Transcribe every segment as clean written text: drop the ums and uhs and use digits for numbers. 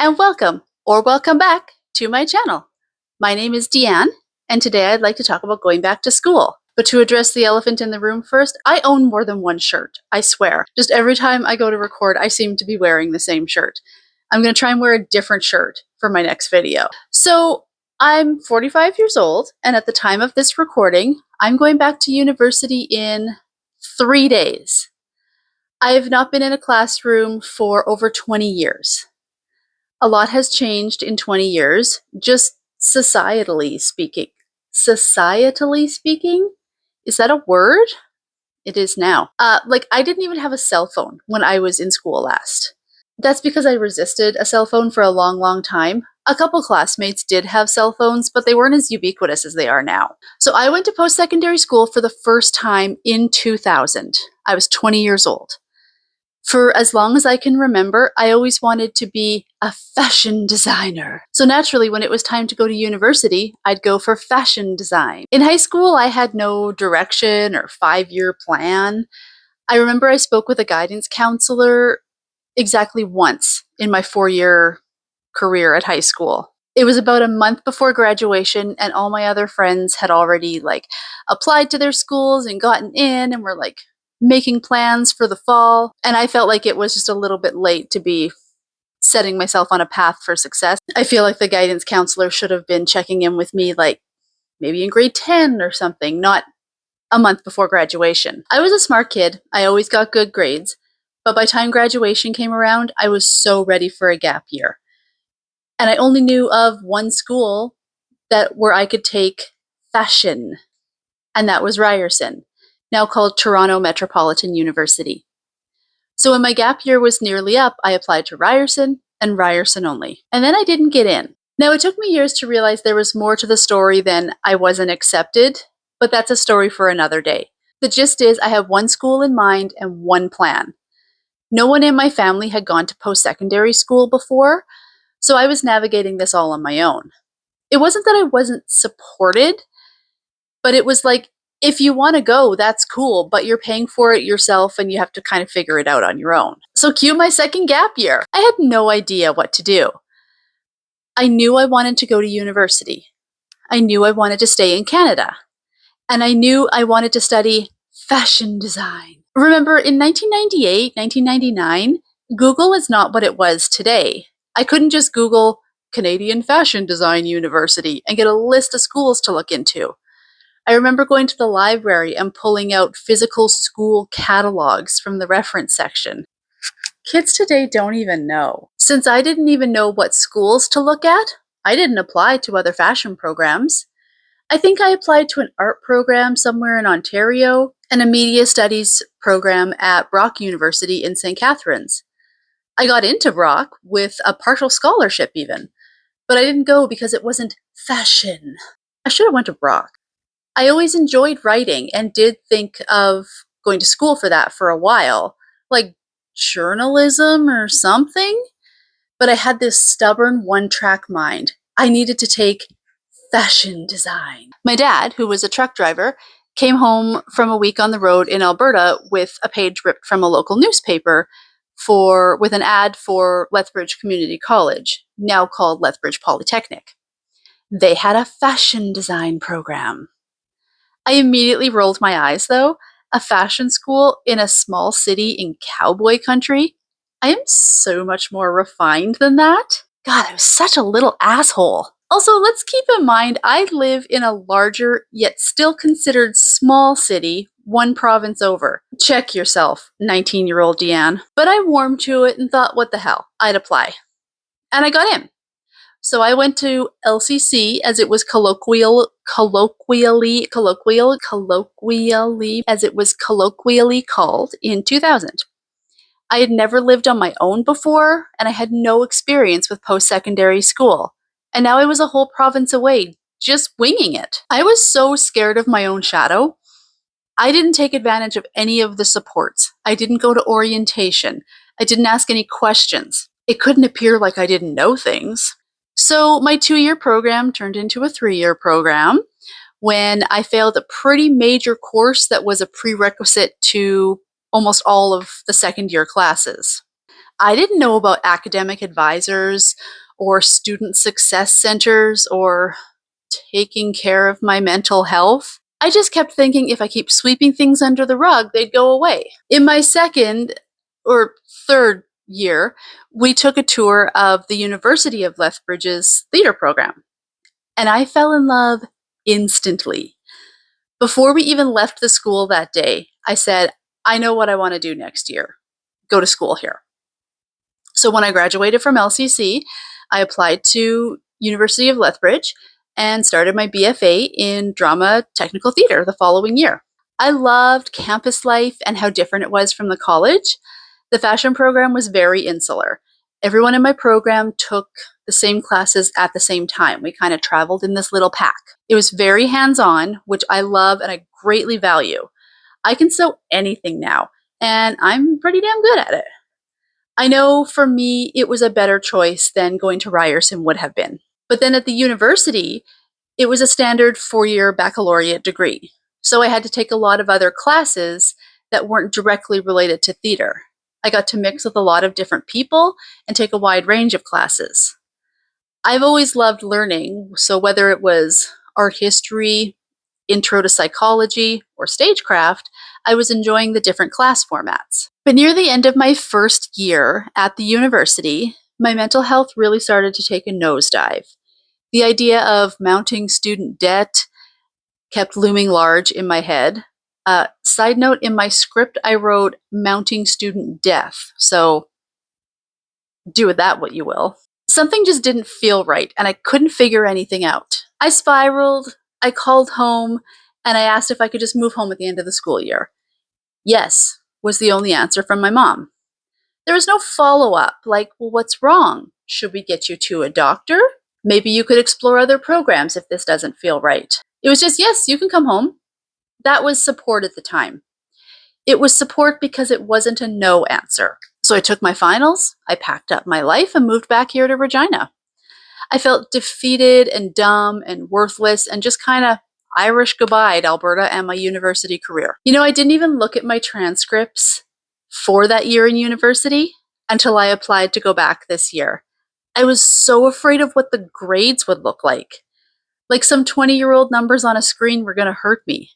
and welcome or welcome back to my channel. My name is Deanne, and today I'd like to talk about going back to school. But to address the elephant in the room first, I own more than one shirt, I swear. Just every time I go to record, I seem to be wearing the same shirt. I'm going to try and wear a different shirt for my next video. So I'm 45 years old, and at the time of this recording, I'm going back to university in 3 days. I have not been in a classroom for over 20 years. A lot has changed in 20 years, just societally speaking. Societally speaking? Is that a word? It is now. I didn't even have a cell phone when I was in school last. That's because I resisted a cell phone for a long, long time. A couple classmates did have cell phones, but they weren't as ubiquitous as they are now. So I went to post-secondary school for the first time in 2000. I was 20 years old. For as long as I can remember, I always wanted to be a fashion designer. So naturally, when it was time to go to university, I'd go for fashion design. In high school, I had no direction or 5-year plan. I remember I spoke with a guidance counselor exactly once in my 4-year career at high school. It was about a month before graduation, and all my other friends had already applied to their schools and gotten in and were making plans for the fall, and I felt like it was just a little bit late to be setting myself on a path for success. I feel like the guidance counselor should have been checking in with me maybe in grade 10 or something, not a month before graduation. I was a smart kid. I always got good grades, but by the time graduation came around, I was so ready for a gap year. And I only knew of one school where I could take fashion, and that was Ryerson, now called Toronto Metropolitan University. So when my gap year was nearly up, I applied to Ryerson and Ryerson only. And then I didn't get in. Now, it took me years to realize there was more to the story than I wasn't accepted, but that's a story for another day. The gist is I have one school in mind and one plan. No one in my family had gone to post-secondary school before, so I was navigating this all on my own. It wasn't that I wasn't supported, but it was if you want to go, that's cool, but you're paying for it yourself and you have to kind of figure it out on your own. So cue my second gap year. I had no idea what to do. I knew I wanted to go to university. I knew I wanted to stay in Canada. And I knew I wanted to study fashion design. Remember, in 1998, 1999, Google is not what it was today. I couldn't just Google Canadian Fashion Design University and get a list of schools to look into. I remember going to the library and pulling out physical school catalogs from the reference section. Kids today don't even know. Since I didn't even know what schools to look at, I didn't apply to other fashion programs. I think I applied to an art program somewhere in Ontario and a media studies program at Brock University in St. Catharines. I got into Brock with a partial scholarship even, but I didn't go because it wasn't fashion. I should have went to Brock. I always enjoyed writing and did think of going to school for that for a while, like journalism or something. But I had this stubborn one-track mind. I needed to take fashion design. My dad, who was a truck driver, came home from a week on the road in Alberta with a page ripped from a local newspaper with an ad for Lethbridge Community College, now called Lethbridge Polytechnic. They had a fashion design program. I immediately rolled my eyes, though. A fashion school in a small city in cowboy country? I am so much more refined than that. God, I was such a little asshole. Also, let's keep in mind I live in a larger, yet still considered small city, one province over. Check yourself, 19-year-old Deanne. But I warmed to it and thought, what the hell, I'd apply. And I got in. So I went to LCC, as it was colloquially called, in 2000. I had never lived on my own before, and I had no experience with post-secondary school. And now I was a whole province away, just winging it. I was so scared of my own shadow. I didn't take advantage of any of the supports. I didn't go to orientation. I didn't ask any questions. It couldn't appear like I didn't know things. So my 2-year program turned into a 3-year program when I failed a pretty major course that was a prerequisite to almost all of the second-year classes. I didn't know about academic advisors or student success centers or taking care of my mental health. I just kept thinking if I keep sweeping things under the rug, they'd go away. In my second or third year, we took a tour of the University of Lethbridge's theater program, and I fell in love instantly. Before we even left the school that day, I said, I know what I want to do next year. Go to school here. So when I graduated from LCC, I applied to University of Lethbridge and started my BFA in drama technical theater the following year. I loved campus life and how different it was from the college. The fashion program was very insular. Everyone in my program took the same classes at the same time. We kind of traveled in this little pack. It was very hands-on, which I love and I greatly value. I can sew anything now, and I'm pretty damn good at it. I know for me, it was a better choice than going to Ryerson would have been. But then at the university, it was a standard 4-year baccalaureate degree. So I had to take a lot of other classes that weren't directly related to theater. I got to mix with a lot of different people and take a wide range of classes. I've always loved learning, so whether it was art history, intro to psychology, or stagecraft, I was enjoying the different class formats. But near the end of my first year at the university, my mental health really started to take a nosedive. The idea of mounting student debt kept looming large in my head. Side note, in my script, I wrote mounting student death, so do with that what you will. Something just didn't feel right, and I couldn't figure anything out. I spiraled, I called home, and I asked if I could just move home at the end of the school year. Yes, was the only answer from my mom. There was no follow-up, like, well, what's wrong? Should we get you to a doctor? Maybe you could explore other programs if this doesn't feel right. It was just, yes, you can come home. That was support at the time. It was support because it wasn't a no answer. So I took my finals, I packed up my life, and moved back here to Regina. I felt defeated and dumb and worthless and just kind of Irish goodbye Alberta and my university career. You know, I didn't even look at my transcripts for that year in university until I applied to go back this year. I was so afraid of what the grades would look like. Like some 20-year-old numbers on a screen were going to hurt me.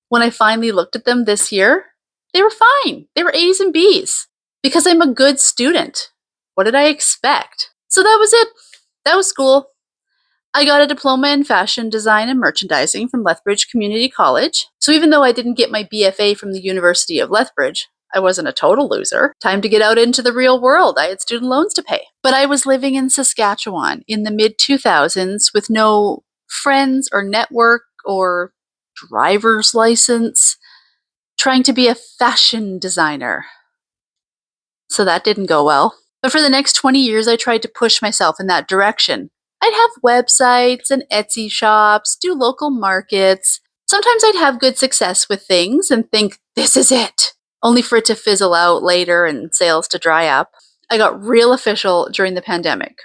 When I finally looked at them this year, they were fine. They were A's and B's because I'm a good student. What did I expect? So that was it. That was school. I got a diploma in fashion design and merchandising from Lethbridge Community College. So even though I didn't get my BFA from the University of Lethbridge, I wasn't a total loser. Time to get out into the real world. I had student loans to pay. But I was living in Saskatchewan in the mid-2000s with no friends or network or driver's license, trying to be a fashion designer. So that didn't go well. But for the next 20 years, I tried to push myself in that direction. I'd have websites and Etsy shops, do local markets. Sometimes I'd have good success with things and think, this is it, only for it to fizzle out later and sales to dry up. I got real official during the pandemic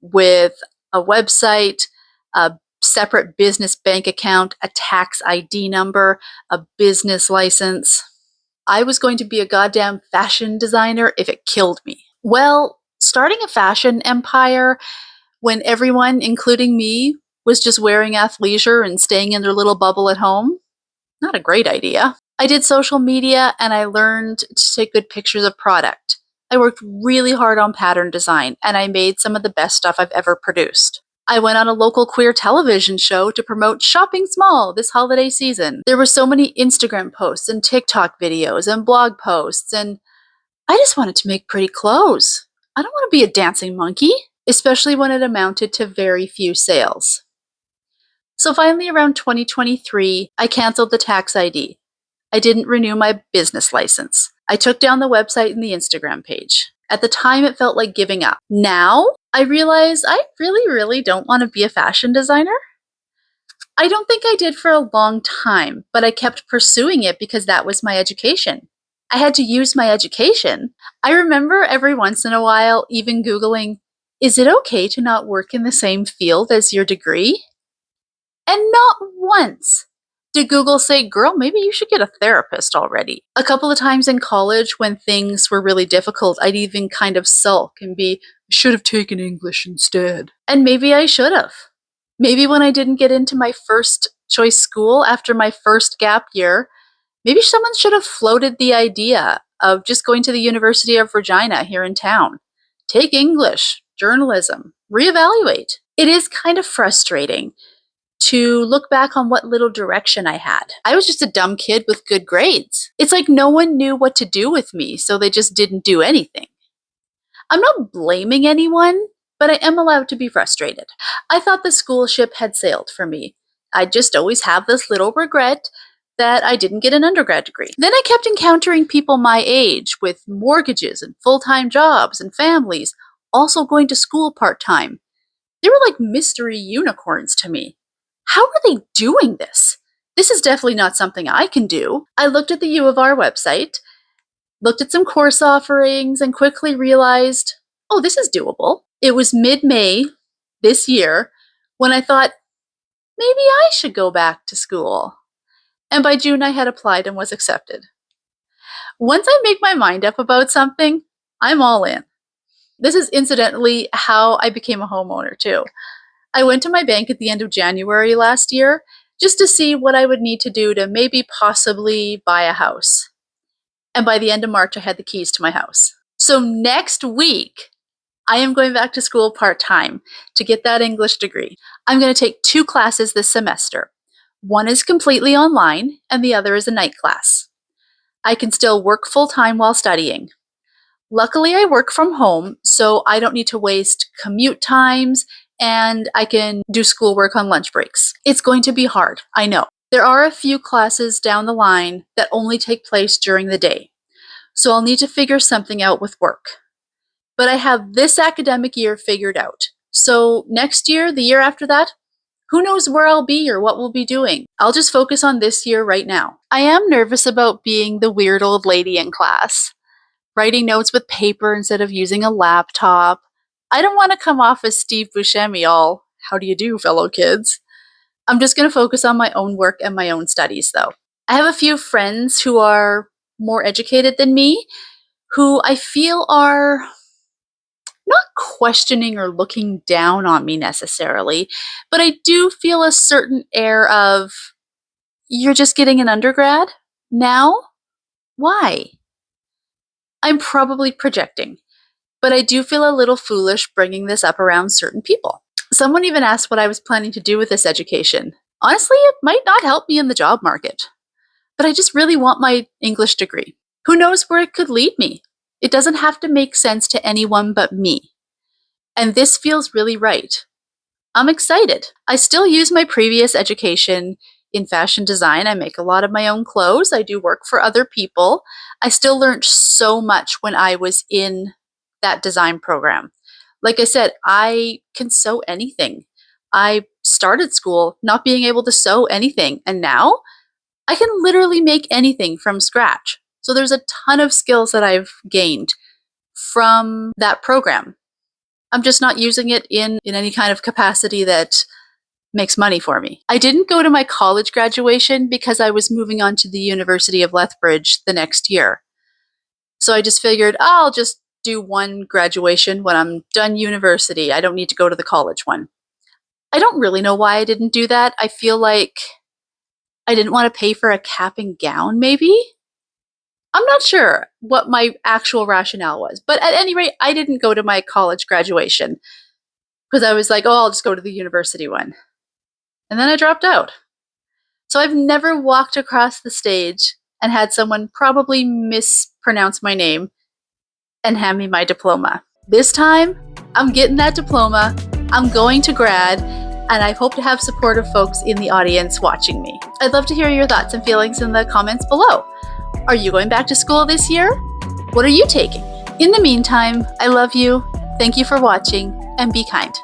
with a website, a separate business bank account, a tax ID number, a business license. I was going to be a goddamn fashion designer if it killed me. Well, starting a fashion empire when everyone, including me, was just wearing athleisure and staying in their little bubble at home, not a great idea. I did social media and I learned to take good pictures of product. I worked really hard on pattern design and I made some of the best stuff I've ever produced. I went on a local queer television show to promote shopping small this holiday season. There were so many Instagram posts and TikTok videos and blog posts, and I just wanted to make pretty clothes. I don't want to be a dancing monkey, especially when it amounted to very few sales. So finally, around 2023, I canceled the tax ID. I didn't renew my business license. I took down the website and the Instagram page. At the time, it felt like giving up. Now, I realize I really don't want to be a fashion designer. I don't think I did for a long time, but I kept pursuing it because that was my education. I had to use my education. I remember every once in a while even Googling, is it okay to not work in the same field as your degree? And not once Did Google say, girl, maybe you should get a therapist already? A couple of times in college when things were really difficult, I'd even kind of sulk and be, should have taken English instead. And maybe I should have. Maybe when I didn't get into my first choice school after my first gap year, maybe someone should have floated the idea of just going to the University of Regina here in town. Take English, journalism, reevaluate. It is kind of frustrating to look back on what little direction I had. I was just a dumb kid with good grades. It's like no one knew what to do with me, so they just didn't do anything. I'm not blaming anyone, but I am allowed to be frustrated. I thought the school ship had sailed for me. I just always have this little regret that I didn't get an undergrad degree. Then I kept encountering people my age with mortgages and full-time jobs and families, also going to school part-time. They were like mystery unicorns to me. How are they doing this? This is definitely not something I can do. I looked at the U of R website, looked at some course offerings, and quickly realized, oh, this is doable. It was mid-May this year when I thought, maybe I should go back to school. And by June, I had applied and was accepted. Once I make my mind up about something, I'm all in. This is incidentally how I became a homeowner too. I went to my bank at the end of January last year just to see what I would need to do to maybe possibly buy a house. And by the end of March, I had the keys to my house. So next week, I am going back to school part-time to get that English degree. I'm going to take 2 classes this semester. One is completely online, and the other is a night class. I can still work full-time while studying. Luckily, I work from home, so I don't need to waste commute times, and I can do schoolwork on lunch breaks. It's going to be hard, I know. There are a few classes down the line that only take place during the day, so I'll need to figure something out with work. But I have this academic year figured out. So next year, the year after that, who knows where I'll be or what we'll be doing. I'll just focus on this year right now. I am nervous about being the weird old lady in class, writing notes with paper instead of using a laptop. I don't want to come off as Steve Buscemi all, how do you do, fellow kids? I'm just going to focus on my own work and my own studies, though. I have a few friends who are more educated than me, who I feel are not questioning or looking down on me necessarily, but I do feel a certain air of, you're just getting an undergrad? Now? Why? I'm probably projecting, but I do feel a little foolish bringing this up around certain people. Someone even asked what I was planning to do with this education. Honestly, it might not help me in the job market, but I just really want my English degree. Who knows where it could lead me? It doesn't have to make sense to anyone but me. And this feels really right. I'm excited. I still use my previous education in fashion design. I make a lot of my own clothes. I do work for other people. I still learned so much when I was in that design program. Like I said, I can sew anything. I started school not being able to sew anything, and now I can literally make anything from scratch. So there's a ton of skills that I've gained from that program. I'm just not using it in any kind of capacity that makes money for me. I didn't go to my college graduation because I was moving on to the University of Lethbridge the next year. So I just figured, I'll just do one graduation when I'm done university. I don't need to go to the college one. I don't really know why I didn't do that. I feel like I didn't want to pay for a cap and gown, maybe? I'm not sure what my actual rationale was, but at any rate, I didn't go to my college graduation because I was like, oh, I'll just go to the university one. And then I dropped out. So I've never walked across the stage and had someone probably mispronounce my name and hand me my diploma. This time, I'm getting that diploma, I'm going to grad, and I hope to have supportive folks in the audience watching me. I'd love to hear your thoughts and feelings in the comments below. Are you going back to school this year? What are you taking? In the meantime, I love you, thank you for watching, and be kind.